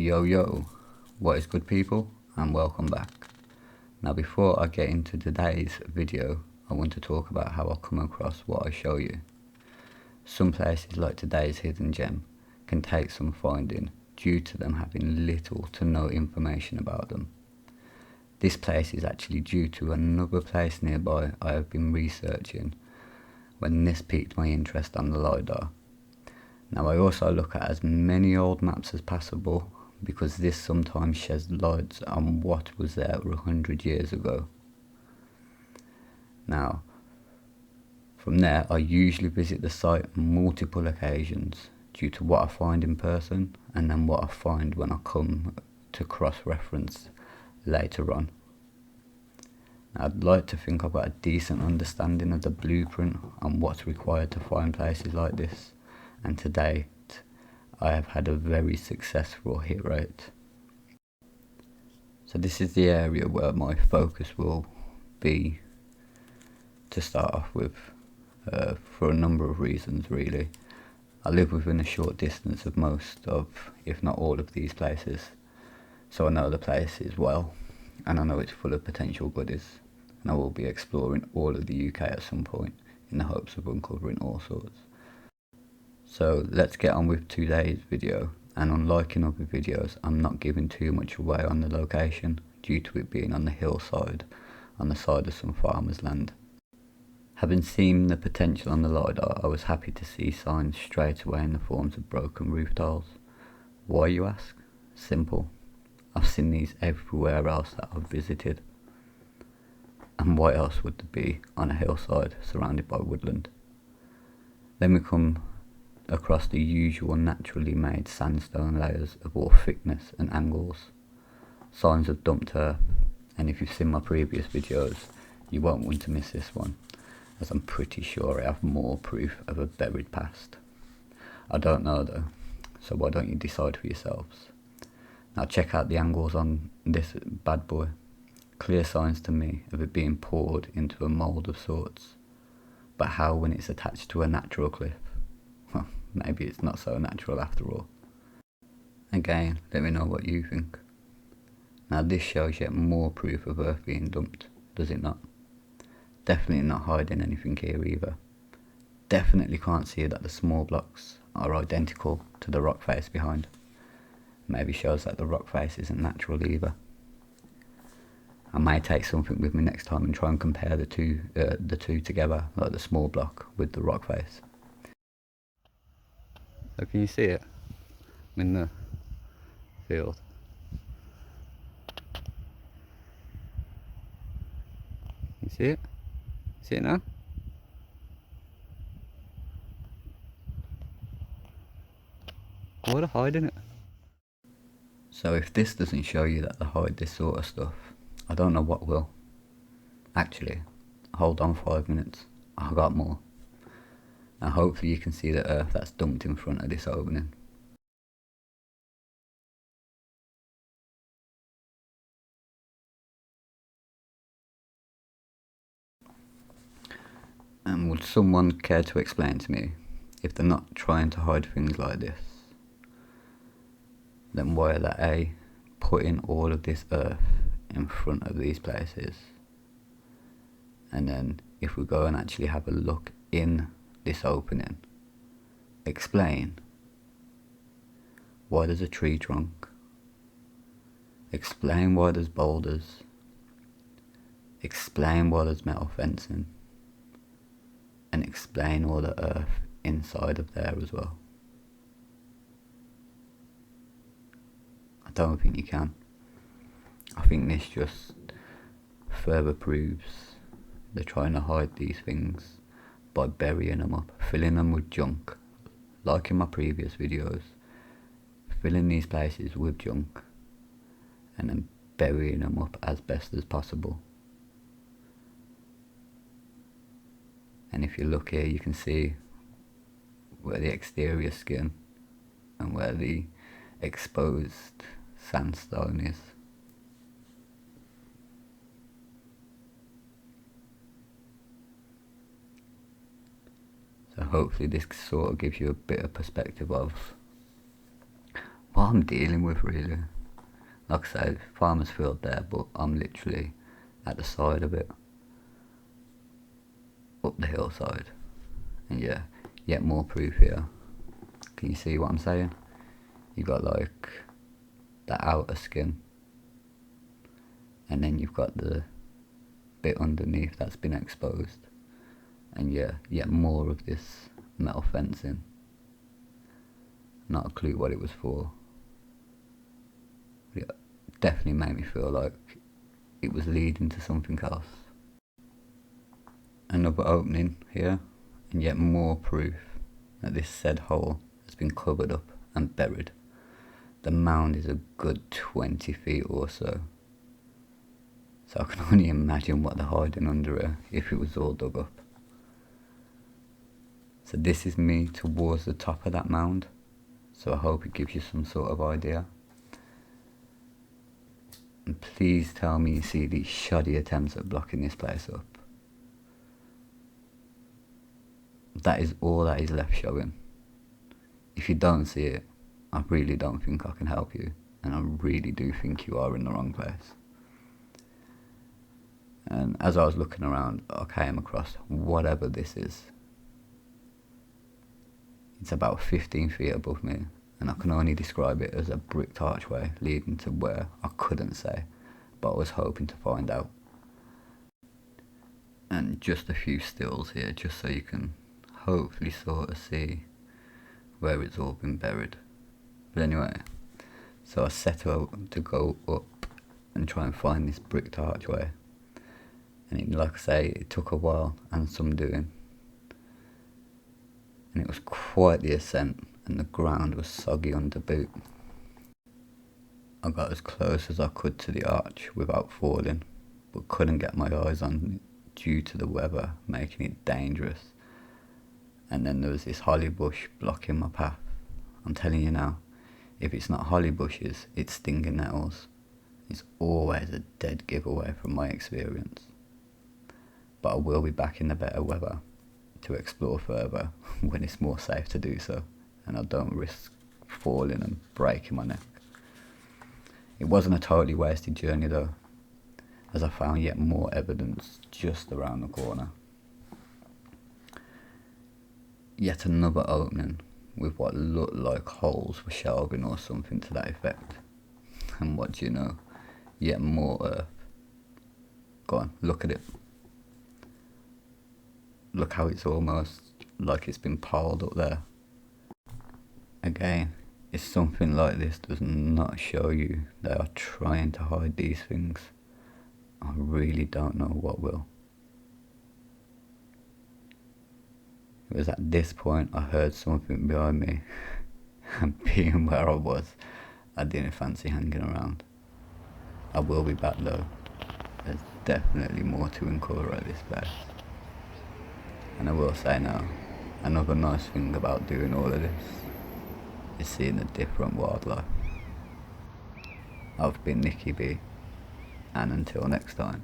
Yo yo, what is good people, and welcome back. Now before I get into today's video, I want to talk about how I come across what I show you. Some places like today's hidden gem can take some finding due to them having little to no information about them. This place is actually due to another place nearby I have been researching when this piqued my interest on the LiDAR. Now I also look at as many old maps as possible because this sometimes sheds light on what was there 100 years ago. Now, from there I usually visit the site on multiple occasions due to what I find in person and then what I find when I come to cross-reference later on. Now, I'd like to think I've got a decent understanding of the blueprint on what's required to find places like this, and to date I have had a very successful hit rate. So this is the area where my focus will be to start off with, for a number of reasons really. I live within a short distance of most of, if not all of these places, so I know the places well, and I know it's full of potential goodies, and I will be exploring all of the UK at some point in the hopes of uncovering all sorts. So let's get on with today's video, and unlike in other videos, I'm not giving too much away on the location due to it being on the hillside on the side of some farmers' land. Having seen the potential on the LiDAR, I was happy to see signs straight away in the forms of broken roof tiles. Why, you ask? Simple. I've seen these everywhere else that I've visited. And what else would there be on a hillside surrounded by woodland? Then we come across the usual naturally made sandstone layers of all thickness and angles, signs of dumped earth, and if you've seen my previous videos you won't want to miss this one, as I'm pretty sure I have more proof of a buried past. I don't know though, so why don't you decide for yourselves. Now check out the angles on this bad boy, clear signs to me of it being poured into a mould of sorts, but how when it's attached to a natural cliff? Well, maybe it's not so natural after all. Again, let me know what you think. Now this shows yet more proof of earth being dumped, does it not? Definitely not hiding anything here either. Definitely can't see that the small blocks are identical to the rock face behind. Maybe shows that the rock face isn't natural either. I may take something with me next time and try and compare the two together, like the small block with the rock face. So can you see it? I'm in the field. You see it? See it now? Why are they hiding it? So if this doesn't show you that they hide this sort of stuff, I don't know what will. Actually, hold on 5 minutes, I got more. Now hopefully you can see the earth that's dumped in front of this opening. And would someone care to explain to me, if they're not trying to hide things like this, then why are they A, putting all of this earth in front of these places? And then if we go and actually have a look in this opening, explain why there's a tree trunk, explain why there's boulders, explain why there's metal fencing, and explain all the earth inside of there as well. I don't think you can. I think this just further proves they're trying to hide these things by burying them up, filling them with junk, like in my previous videos, filling these places with junk and then burying them up as best as possible. And if you look here, you can see where the exterior skin and where the exposed sandstone is. So hopefully this sort of gives you a bit of perspective of what I'm dealing with really. Like I say, farmer's field there, but I'm literally at the side of it, up the hillside. And yeah, yet more proof here. Can you see what I'm saying? You got like the outer skin, and then you've got the bit underneath that's been exposed. And yeah, yet more of this metal fencing. Not a clue what it was for. Yeah, definitely made me feel like it was leading to something else. Another opening here, and yet more proof that this said hole has been covered up and buried. The mound is a good 20 feet or so. So I can only imagine what they're hiding under it if it was all dug up. So this is me towards the top of that mound. So I hope it gives you some sort of idea. And please tell me you see these shoddy attempts at blocking this place up. That is all that is left showing. If you don't see it, I really don't think I can help you. And I really do think you are in the wrong place. And as I was looking around, I came across whatever this is. It's about 15 feet above me, and I can only describe it as a bricked archway leading to where I couldn't say, but I was hoping to find out. And just a few stills here, just so you can hopefully sort of see where it's all been buried. But anyway, so I set out to go up and try and find this bricked archway. And like I say, it took a while and some doing. And it was quite the ascent, and the ground was soggy under boot. I got as close as I could to the arch without falling, but couldn't get my eyes on it due to the weather making it dangerous. And then there was this holly bush blocking my path. I'm telling you now, if it's not holly bushes, it's stinging nettles. It's always a dead giveaway from my experience. But I will be back in the better weather to explore further when it's more safe to do so, and I don't risk falling and breaking my neck. It wasn't a totally wasted journey though, as I found yet more evidence just around the corner. Yet another opening with what looked like holes for shelving or something to that effect. And what do you know? Yet more earth. Go on, look at it. Look how it's almost like it's been piled up there. Again, if something like this does not show you they are trying to hide these things, I really don't know what will. It was at this point I heard something behind me, and being where I was, I didn't fancy hanging around. I will be back though. There's definitely more to uncover at this place. And I will say now, another nice thing about doing all of this is seeing the different wildlife. I've been NICKYB, and until next time.